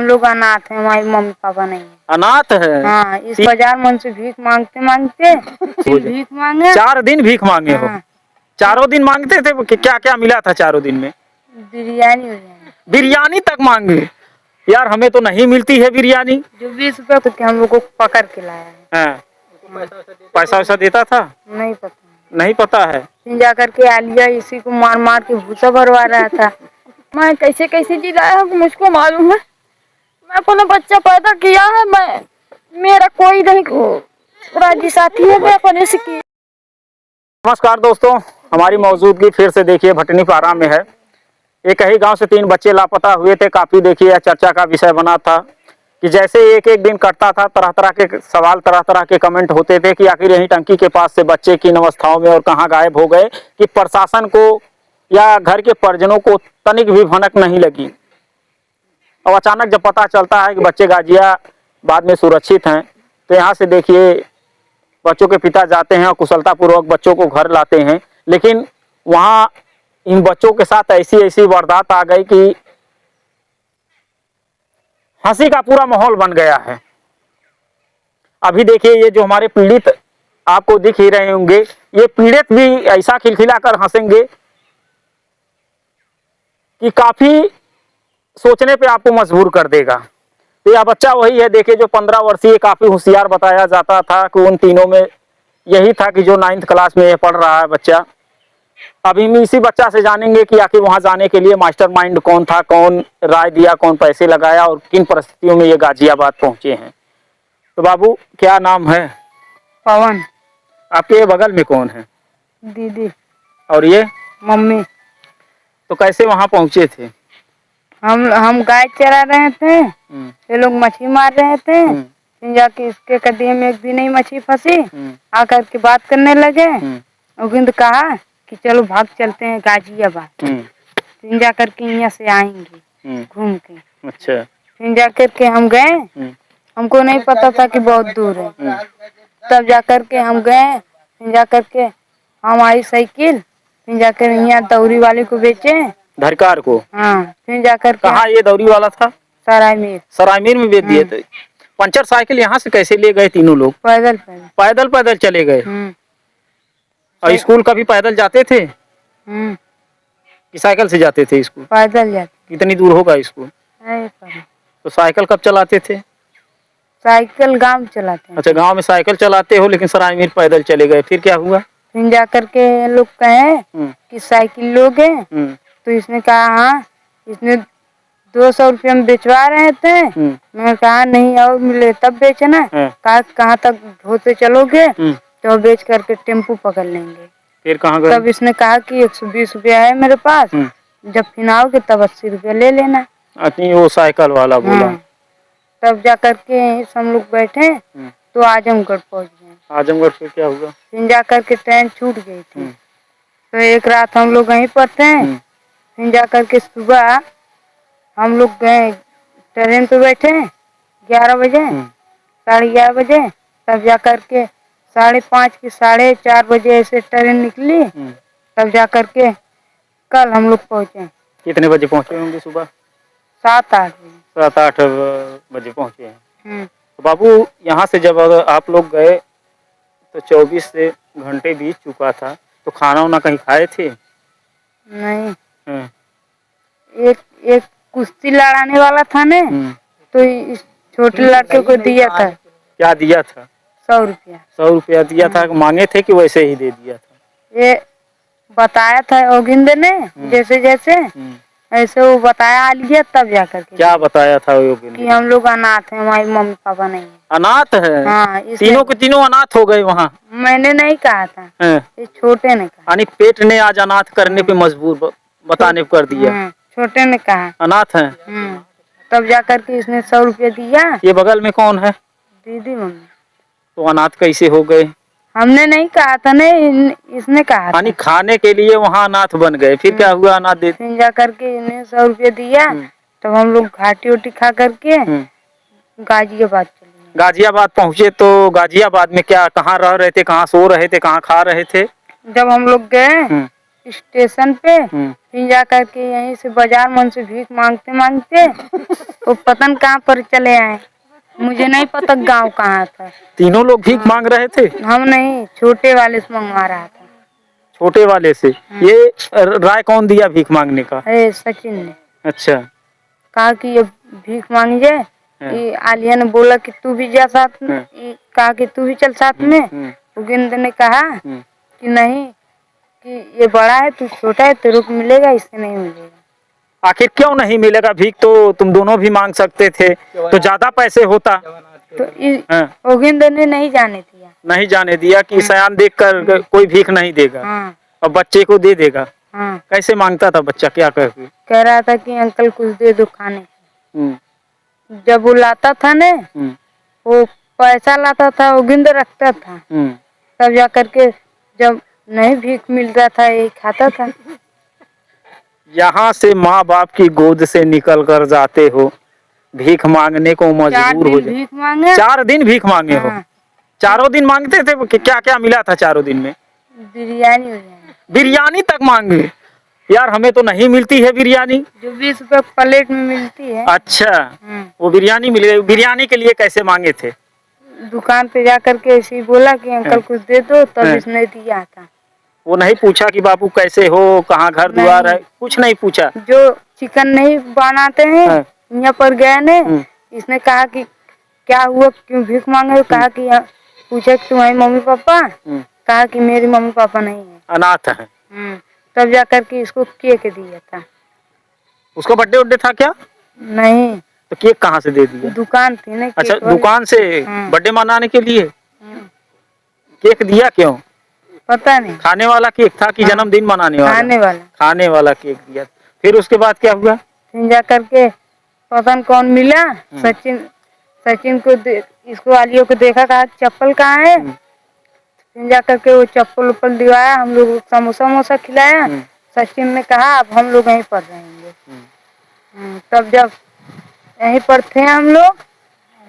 लोग अनाथ हैं, हमारे मम्मी पापा नहीं है। अनाथ है? हाँ, इस बाजार मन से भीख मांगते मांगते भीख मांगे। 4 दिन भीख मांगे हो? हाँ। चारों दिन मांगते थे? क्या क्या मिला था चारों दिन में? बिरयानी बिरयानी तक मांगे? यार हमें तो नहीं मिलती है बिरयानी। जो 20 रुपए तो हम लोग को पकड़ के लाया है। हाँ। पैसा वैसा देता था? नहीं पता। नहीं पता है। फिर जाकर के आलिया इसी को मार मार के भूसा भरवा रहा था। मैं कैसे कैसे जिलाया मुझको मालूम है। मैं अपना बच्चा पैदा किया है, मैं मेरा कोई नहीं राजी साथी है, मैं अपने से किया। नमस्कार दोस्तों, हमारी मौजूदगी फिर से देखिए भटनीपारा में है। एक ही गांव से 3 बच्चे लापता हुए थे। काफी देखिए चर्चा का विषय बना था कि जैसे एक एक दिन कटता था, तरह तरह के सवाल, तरह तरह के कमेंट होते थे कि आखिर यही टंकी के पास से बच्चे किन अवस्थाओं में और कहां गायब हो गए कि प्रशासन को या घर के परिजनों को तनिक भी भनक नहीं लगी। और अचानक जब पता चलता है कि बच्चे गाजियाबाद में सुरक्षित हैं, तो यहाँ से देखिए बच्चों के पिता जाते हैं और कुशलतापूर्वक बच्चों को घर लाते हैं। लेकिन वहाँ इन बच्चों के साथ ऐसी ऐसी वारदात आ गई कि हंसी का पूरा माहौल बन गया है। अभी देखिए ये जो हमारे पीड़ित आपको दिख ही रहे होंगे, ये पीड़ित भी ऐसा खिलखिलाकर हंसेंगे कि काफी सोचने पे आपको मजबूर कर देगा। तो यह बच्चा वही है, देखिए जो 15 वर्षीय काफी होशियार बताया जाता था कि उन तीनों में यही था कि जो 9th क्लास में पढ़ रहा है बच्चा। अभी हम इसी बच्चा से जानेंगे कि आखिर वहां जाने के लिए मास्टरमाइंड कौन था, कौन राय दिया, कौन पैसे लगाया और किन परिस्थितियों में ये गाजियाबाद पहुंचे हैं। तो बाबू क्या नाम है? पवन। आपके बगल में कौन है? दीदी। और ये मम्मी। तो कैसे वहां पहुंचे थे? हम गाय चरा रहे थे, ये लोग मछली मार रहे थे। फिर जाके इसके कदिए में एक दिन ही मछली फंसी, आकर के बात करने लगे और कहा कि चलो भाग चलते हैं गाजियाबाद। फिर जाकर के यहाँ से आएंगे घूम के। अच्छा। फिर जाकर के हम गए, हमको नहीं पता था कि बहुत दूर है। तब जाकर के हम गए, फिर जाकर के हमारी साइकिल फिर जाकर यहाँ दौरी वाले को बेचे, धरकार को। हाँ। फिर जाकर कहाँ ये दौरी वाला था? सरायमीर। सरायमीर में बेच दिए थे। पंचर साइकिल यहाँ से कैसे ले गए तीनों लोग? पैदल पैदल पैदल चले गए। और स्कूल कभी पैदल जाते थे कि साइकिल से जाते थे स्कूल? पैदल जाते। कितनी दूर होगा स्कूल? तो साइकिल कब चलाते थे? साइकिल गांव चलाते हैं। अच्छा, गांव में साइकिल चलाते हो, लेकिन सरायमीर पैदल चले गए। फिर क्या हुआ? फिर जाकर के लोग कहे कि साइकिल लोगे? तो इसने कहा हाँ। इसने 200 रुपये में बेचवा रहे थे। मैंने कहा नहीं और मिले तब बेचना। कहा कहाँ तक ढोते चलोगे? तो बेच करके टेम्पू पकड़ लेंगे। फिर कहाँ गए? तब इसने कहा कि 120 रुपया है मेरे पास, जब फिर आओगे तब 80 रुपया ले लेना। अच्छा, वो साइकिल वाला बोला। तब जाकर के हम लोग बैठे तो आजमगढ़ पहुँच गए। आजमगढ़ फिर क्या हुआ? फिर जाकर के ट्रेन छूट गई थी, तो एक रात हम लोग वहीं पर थे। फिर जाकर के सुबह हम लोग गए, ट्रेन पे बैठे 11 बजे, 11:30 बजे। तब जाकर के 5:30 की 4:30 बजे ऐसे ट्रेन निकली। तब जाकर के कल हम लोग पहुँचे। कितने बजे पहुँचे होंगे? सुबह 7-8 बजे। 7-8 बजे पहुँचे हैं। तो बाबू यहाँ से जब आप लोग गए तो 24 घंटे बीत चुका था, तो खाना वाना कहीं खाए थे? नहीं। एक कुश्ती लड़ाने वाला था ने, तो इस छोटे लड़के को दिया था। क्या दिया था? 100 रुपया। 100 रुपया दिया था? मांगे थे कि वैसे ही दे दिया था? ये बताया था ओगिंदे ने, जैसे जैसे ऐसे वो बताया आलिया। तब जाकर के क्या बताया था ओगिंदे? कि हम लोग अनाथ हैं, हमारे मम्मी पापा नहीं है। अनाथ है? हाँ। तीनों के तीनों अनाथ हो गए वहाँ? मैंने नहीं कहा था, ये छोटे ने कहा। यानी पेट ने आज अनाथ करने पे मजबूर बताने कर दिया। छोटे ने कहा अनाथ है। तब जाकर के इसने 100 रुपया दिया। ये बगल में कौन है? दीदी मम्मी। तो अनाथ कैसे हो गए? हमने नहीं कहा था, नहीं इसने कहा। यानी खाने के लिए वहाँ अनाथ बन गए। फिर क्या हुआ? अनाथ दे फिर जाकर के इन्हें 100 रुपया दिया। तब हम लोग घाटी उटी खा करके गाजियाबाद चले। गाजियाबाद पहुँचे तो गाजियाबाद में क्या, कहाँ रह रहे थे, कहाँ सो रहे थे, कहाँ खा रहे थे? जब हम लोग गए स्टेशन पे, फिर जा करके यहीं से बाजार मन से भीख मांगते मांगते वो पतन कहाँ पर चले आए। मुझे नहीं पता गांव कहाँ था। तीनों लोग भीख मांग रहे थे? हम नहीं, छोटे वाले से मंगवा रहा था। छोटे वाले से? ये राय कौन दिया भीख मांगने का? अरे सचिन ने। अच्छा। कहा कि ये भीख मांग जाए। ये आलिया ने बोला कि तू भी जा साथ में, कहा कि तू भी चल साथ में। उगिंद ने कहा कि नहीं, कि ये बड़ा है तू छोटा है, तेरे को मिलेगा, इससे नहीं मिलेगा। आखिर क्यों नहीं मिलेगा? भीख तो तुम दोनों भी मांग सकते थे, तो ज्यादा पैसे होता। तो उगिंद ने नहीं जाने दिया। नहीं जाने दिया कि सयान देखकर कोई भीख नहीं देगा। और बच्चे को दे देगा। कैसे मांगता था बच्चा? क्या कह रहा था कि अंकल कुछ दे दो खाने। जब वो लाता था ने, वो पैसा लाता था, उगिंद रखता था। तब जा करके जब नहीं भीख मिल रहा था यही खाता था। यहाँ से माँ बाप की गोद से निकल कर जाते हो, भीख मांगने को मजबूर हो भीख मांगे। 4 दिन भीख मांगे हो? चारों दिन मांगते थे? क्या क्या मिला था चारों दिन में? बिरयानी। बिरयानी तक मांगे? यार हमें तो नहीं मिलती है बिरयानी। जो 20 रुपए प्लेट में मिलती है। अच्छा, वो बिरयानी मिल गई। बिरयानी के लिए कैसे मांगे थे? दुकान पे जा करके ऐसे ही बोला कि अंकल कुछ दे दो, तब इसने दिया था। वो नहीं पूछा कि बाबू कैसे हो, कहाँ घर द्वार है? कुछ नहीं पूछा? जो चिकन नहीं बनाते हैं यहाँ पर गए ने, इसने कहा कि क्या हुआ, क्यों भीख मांगे? कहा कि पूछा कि तुम्हारी मम्मी पापा? कहा कि मेरी मम्मी पापा नहीं है, अनाथ है। तब जाकर के इसको केक दिया था। उसका बर्थडे था क्या? नहीं। तो केक कहाँ से दे दिया? दुकान थी ना। अच्छा, दुकान से बर्थडे मनाने के लिए केक दिया? क्यों? पता नहीं। खाने वाला केक था कि जन्मदिन मनाने वाला? खाने वाला केक दिया। फिर उसके बाद क्या हुआ? फिर जा करके पता नहीं कौन मिला, सचिन को इसको आलियो को देखा, कहा चप्पल कहाँ है? फिर जा करके वो चप्पल उप्पल दिवाया, हम लोग समोसा वमोसा खिलाया। सचिन ने कहा अब हम लोग यहीं पर रहेंगे। तब जब यहीं पर थे हम लोग,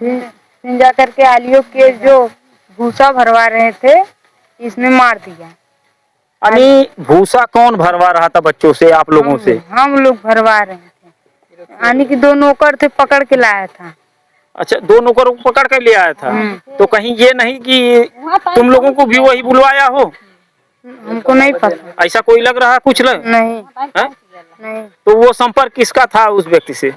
फिर जा करके आलियो के जो भूसा भरवा रहे थे, इसने मार दिया। यानी भूसा कौन भरवा रहा था बच्चों से, आप लोगों से? हम लोग भरवा रहे थे। यानी कि 2 नौकर थे, पकड़ के लाया था। अच्छा, 2 नौकरों को पकड़ कर ले आया था। तो कहीं ये नहीं कि तुम लोगों को भी वही बुलवाया हो? हमको नहीं पता। ऐसा कोई लग रहा? कुछ लग नहीं। नहीं। तो वो संपर्क किसका था उस व्यक्ति से?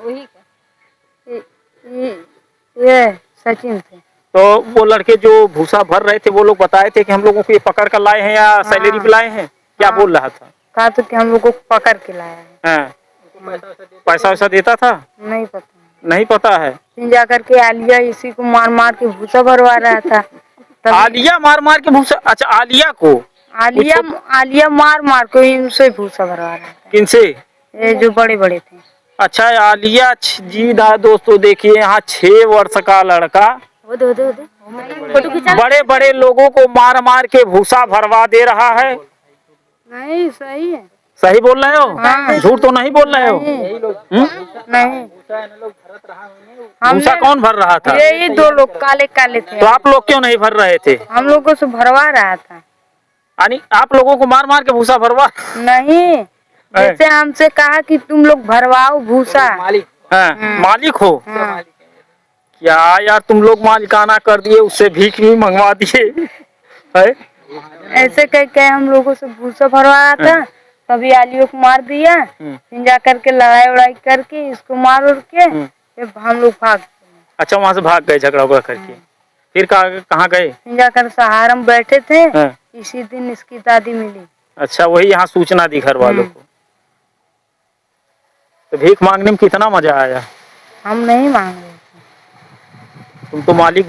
ये सचिन थे। तो वो लड़के जो भूसा भर रहे थे वो लोग बताए थे कि हम लोगों को ये पकड़ कर लाए हैं या सैलरी पे लाए हैं? क्या बोल रहा था? कहा तो कि हम लोगों को पकड़ के लाया है। पैसा वैसा देता था? नहीं पता। नहीं पता है। फिर जाकर के आलिया इसी को मार मार के भूसा भरवा रहा था। आलिया मार मार के भूसा? अच्छा, आलिया को? आलिया मार मार के इनसे भूसा भरवा रहा था। किनसे? ये जो बड़े बड़े थे। अच्छा, आलिया जी दोस्तों देखिए, यहाँ 6 वर्ष का लड़का बड़े बड़े लोगों को मार मार के भूसा भरवा दे रहा है। नहीं, सही है। सही बोल रहे हो? हाँ। झूठ तो नहीं बोल रहे हो? नहीं। भूसा कौन भर रहा था? ये 2 लोग काले काले थे। तो आप लोग क्यों नहीं भर रहे थे? हम लोगों से भरवा रहा था। यानी आप लोगों को मार मार के भूसा भरवा? नहीं, जैसे हमसे कहा कि तुम लोग भरवाओ भूसा। मालिक हो? क्या यार, तुम लोग मालिकाना कर दिए, उससे भीख भी मंगवा दिए। ऐसे कह के हम लोगों से भूसा भरवाया था, तभी आलियों को मार दिया। फिर जा करके लड़ाई उड़ाई करके इसको मार उड़ के हम लोग भाग। अच्छा, वहाँ से भाग गए झगड़ा उगड़ा करके? फिर कहाँ गए? फिर जाकर सहारा में बैठे थे, इसी दिन इसकी दादी मिली। अच्छा, वही यहाँ सूचना दी घर वालों को। तो भीख मांगने में कितना मजा आया? हम नहीं मांग रहे थे। तुम तो मालिक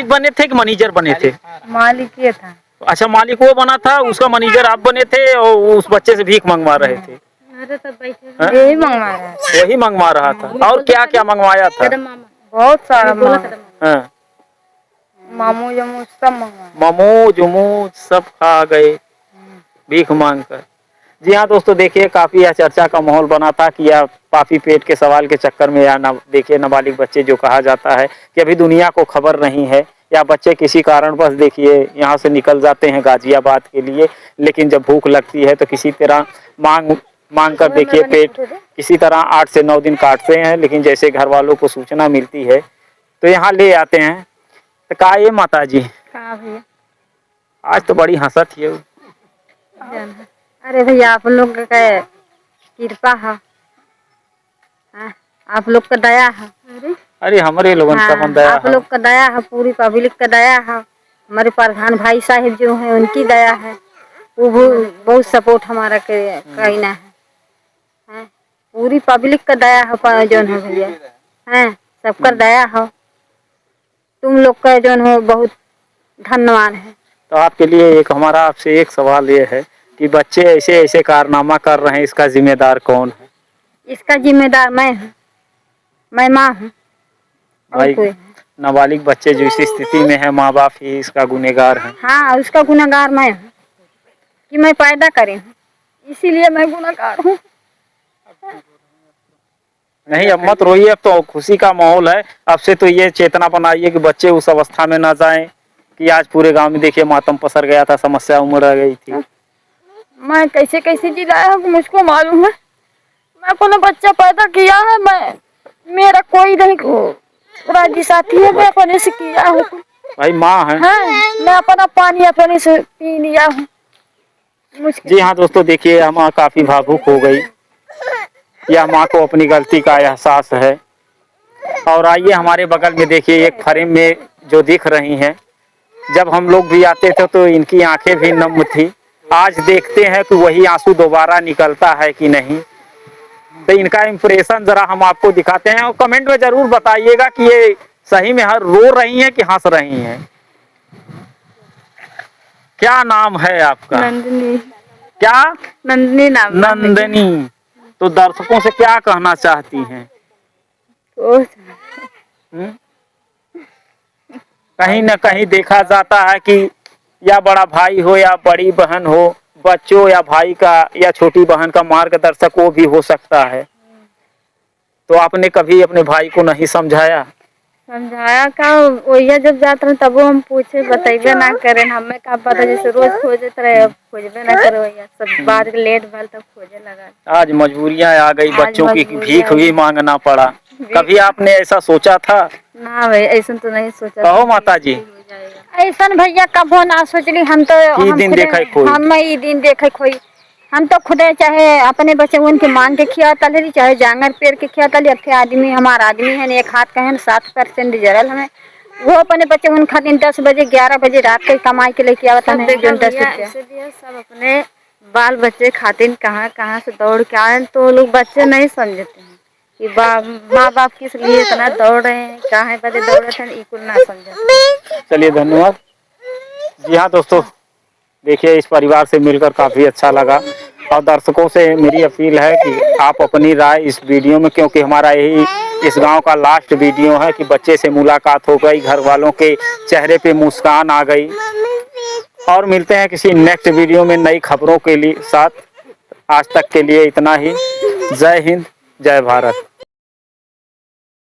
बने थे कि मैनेजर बने थे? मालिक ये था। अच्छा, मालिक वो बना था, उसका मैनेजर आप बने थे और उस बच्चे से भीख मंगवा रहे थे? यही मंगवा रहा था। वही मंगवा रहा था। और क्या क्या मंगवाया था? बहुत सारा। मामू जमू सब मंगवाया। मामू जमू सब खा गए भीख मांग कर। जी हाँ दोस्तों, देखिए काफी यह चर्चा का माहौल बना था कि यह पापी पेट के सवाल के चक्कर में या देखिए नाबालिग बच्चे जो कहा जाता है कि अभी दुनिया को खबर नहीं है या बच्चे किसी कारणवश देखिए यहाँ से निकल जाते हैं गाजियाबाद के लिए, लेकिन जब भूख लगती है तो किसी तरह मांग कर देखिए पेट किसी तरह 8 से 9 दिन काटते हैं, लेकिन जैसे घर वालों को सूचना मिलती है तो यहाँ ले आते हैं। तो का ये माता जी भैया आज तो बड़ी हंसत है। अरे भैया आप लोग का कृपा है, आप लोग का दया है। अरे हमारे लोगन का मन दया आप लोग का दया है, पूरी पब्लिक का दया है। हमारे प्रधान भाई साहिब जो है उनकी दया है, वो बहुत सपोर्ट हमारा करना है। पूरी पब्लिक का दया है जो है भैया, हैं सबका दया है। तुम लोग का जो है बहुत धन्यवाद है। तो आपके लिए एक हमारा आपसे एक सवाल ये है कि बच्चे ऐसे ऐसे कारनामा कर रहे हैं, इसका जिम्मेदार कौन है? इसका जिम्मेदार मैं हूँ, मैं माँ हूँ। भाई नाबालिग बच्चे जो इस स्थिति में है, माँ बाप ही इसका गुनहगार है। हाँ उसका गुनहगार मैं हूँ कि मैं पैदा करी हूँ, इसीलिए मैं गुनहगार हूँ। नहीं अब मत रोइए, अब तो खुशी का माहौल है। अब से तो ये चेतना बनाइए कि बच्चे उस अवस्था में ना जाएं कि आज पूरे गांव में देखिए मातम पसर गया था, समस्या उमड़ गई थी। मैं कैसे कैसे जिलाया हूँ मुझको मालूम है। मैं अपना बच्चा पैदा किया है, मैं मेरा कोई नहीं राजी साथी है, मैं अपने से किया हूँ। भाई माँ है। हाँ, मैं अपना पानी अपने से पी लिया हूँ। जी हाँ दोस्तों देखिए हम काफी भावुक हो गई, यह माँ को अपनी गलती का एहसास है। और आइए हमारे बगल में देखिए एक फ्रेम में जो दिख रही हैं, जब हम लोग भी आते थे तो इनकी आंखें भी नम थी। आज देखते हैं कि वही आंसू दोबारा निकलता है कि नहीं। तो इनका इंप्रेशन जरा हम आपको दिखाते हैं और कमेंट में जरूर बताइएगा कि ये सही में रो रही हैं कि हंस रही हैं। क्या नाम है आपका? नंदिनी। क्या? नंदिनी नाम। नंदिनी। तो दर्शकों से क्या कहना चाहती हैं? कहीं न कहीं देखा जाता है कि या बड़ा भाई हो या बड़ी बहन हो, बच्चों या भाई का या छोटी बहन का मार्गदर्शक वो भी हो सकता है। तो आपने कभी अपने भाई को नहीं समझाया? समझाया का वही जब जाते रहे तब हम पूछे बताइबे ना करें, हमें का पता जैसे रोज खोजते रहे, खोजबे ना करे भैया सब बाद लेट भल तब खोजे लगा। आज मजबूरियां आ गई, बच्चों की भीख भी मांगना पड़ा। कभी आपने ऐसा सोचा था? ना भाई ऐसा तो नहीं सोचा। कहो माता जी। ऐसा भैया कबो ना सोचली हम तो। हम दिन देखे खोई, हम ई दिन देखे खोई। हम तो खुदे चाहे अपने बच्चे उनके मांग के खियाता ले, चाहे जांगर पेड़ के खियाता ले। अब आदमी हमारा आदमी है, एक हाथ का है 7% रिजर्व हमें, वो अपने बच्चे उन खातिर 10 बजे 11 बजे रात के कमाई के लेके आवता है। इसलिए सब अपने बाल बच्चे खातिर कहाँ कहाँ से दौड़ के आए, तो लोग बच्चे नहीं समझते हैं कि माँ बाप किस लिए इतना दौड़ रहे हैं, कहाँ बजे दौड़ रहे हैं, इकुल ना समझे। चलिए धन्यवाद। जी हाँ दोस्तों देखिए इस परिवार से मिलकर काफी अच्छा लगा और दर्शकों से मेरी अपील है कि आप अपनी राय इस वीडियो में, क्योंकि हमारा यही इस गांव का लास्ट वीडियो है कि बच्चे से मुलाकात हो गई, घर वालों के चेहरे पे मुस्कान आ गई। और मिलते हैं किसी नेक्स्ट वीडियो में नई खबरों के लिए साथ। आज तक के लिए इतना ही। जय हिंद, जय भारत।